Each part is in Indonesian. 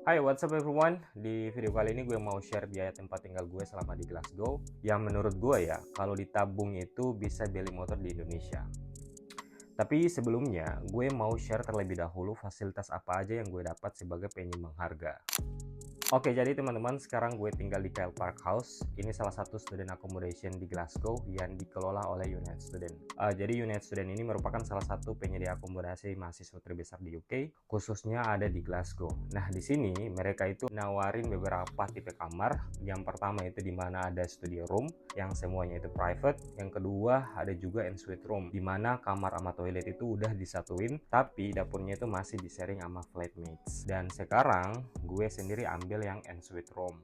Hai, what's up everyone? Di video kali ini gue mau share biaya tempat tinggal gue selama di Glasgow. Yang menurut gue ya, kalau ditabung itu bisa beli motor di Indonesia. Tapi sebelumnya, gue mau share terlebih dahulu fasilitas apa aja yang gue dapat sebagai penyimbang harga. Oke, jadi teman-teman, sekarang gue tinggal di Kyle Park House. Ini salah satu student accommodation di Glasgow yang dikelola oleh United Student. Jadi United Student ini merupakan salah satu penyedia akomodasi mahasiswa terbesar di UK, khususnya ada di Glasgow. Nah, di sini mereka itu nawarin beberapa tipe kamar. Yang pertama itu di mana ada studio room, yang semuanya itu private. Yang kedua ada juga ensuite room, di mana kamar sama toilet itu udah disatuin, tapi dapurnya itu masih di-sharing sama flatmates. Dan sekarang gue sendiri ambil yang ensuite room.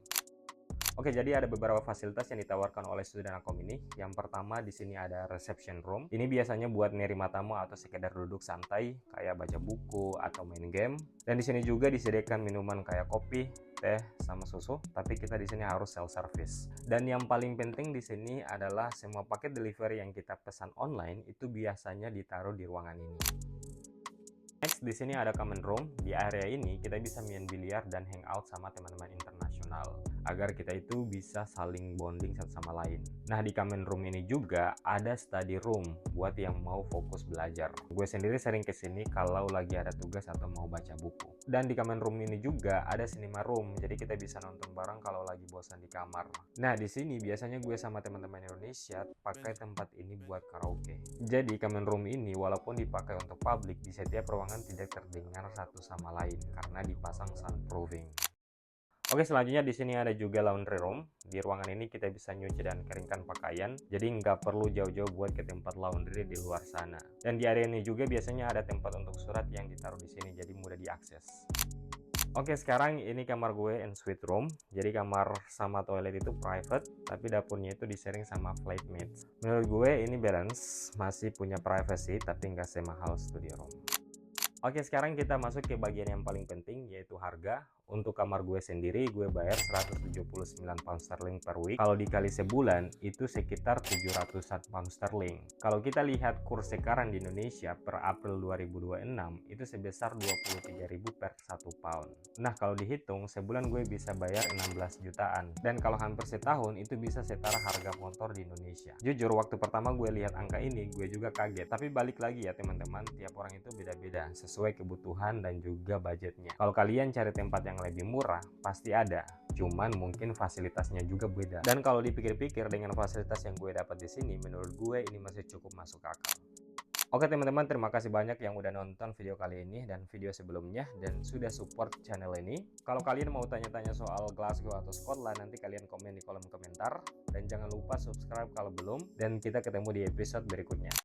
Oke, jadi ada beberapa fasilitas yang ditawarkan oleh student accom ini. Yang pertama di sini ada reception room. Ini biasanya buat nerima tamu atau sekedar duduk santai kayak baca buku atau main game. Dan di sini juga disediakan minuman kayak kopi, teh, sama susu, tapi kita di sini harus self service. Dan yang paling penting di sini adalah semua paket delivery yang kita pesan online itu biasanya ditaruh di ruangan ini. Next, di sini ada common room. Di area ini kita bisa main biliar dan hangout sama teman-teman internasional agar kita itu bisa saling bonding satu sama lain. Nah, di common room ini juga ada study room buat yang mau fokus belajar. Gue sendiri sering kesini kalau lagi ada tugas atau mau baca buku. Dan di common room ini juga ada cinema room, jadi kita bisa nonton bareng kalau lagi bosan di kamar. Nah, di sini biasanya gue sama teman-teman Indonesia pakai tempat ini buat karaoke. Jadi common room ini walaupun dipakai untuk publik, di setiap ruangan tidak terdengar satu sama lain karena dipasang soundproofing. Oke, selanjutnya di sini ada juga laundry room. Di ruangan ini kita bisa nyuci dan keringkan pakaian, jadi nggak perlu jauh-jauh buat ke tempat laundry di luar sana. Dan di area ini juga biasanya ada tempat untuk surat yang ditaruh di sini, jadi mudah diakses. Oke, sekarang ini kamar gue ensuite room. Jadi kamar sama toilet itu private, tapi dapurnya itu di-sharing sama flatmates. Menurut gue ini balance, masih punya privacy tapi nggak semahal studio room. Oke, sekarang kita masuk ke bagian yang paling penting, yaitu harga. Untuk kamar gue sendiri, gue bayar 179 pound sterling per week. Kalau dikali sebulan, itu sekitar 700 pound sterling. Kalau kita lihat kurs sekarang di Indonesia per April 2026, itu sebesar 23.000 per 1 pound. Nah, kalau dihitung, sebulan gue bisa bayar 16 jutaan. Dan kalau hampir setahun, itu bisa setara harga motor di Indonesia. Jujur, waktu pertama gue lihat angka ini, gue juga kaget. Tapi balik lagi ya teman-teman, tiap orang itu beda-beda sesuai kebutuhan dan juga budgetnya. Kalau kalian cari tempat yang lebih murah, pasti ada. Cuman mungkin fasilitasnya juga beda. Dan kalau dipikir-pikir dengan fasilitas yang gue dapat di sini, menurut gue ini masih cukup masuk akal. Oke teman-teman, terima kasih banyak yang udah nonton video kali ini dan video sebelumnya dan sudah support channel ini. Kalau kalian mau tanya-tanya soal Glasgow atau Scotland, nanti kalian komen di kolom komentar. Dan jangan lupa subscribe kalau belum. Dan kita ketemu di episode berikutnya.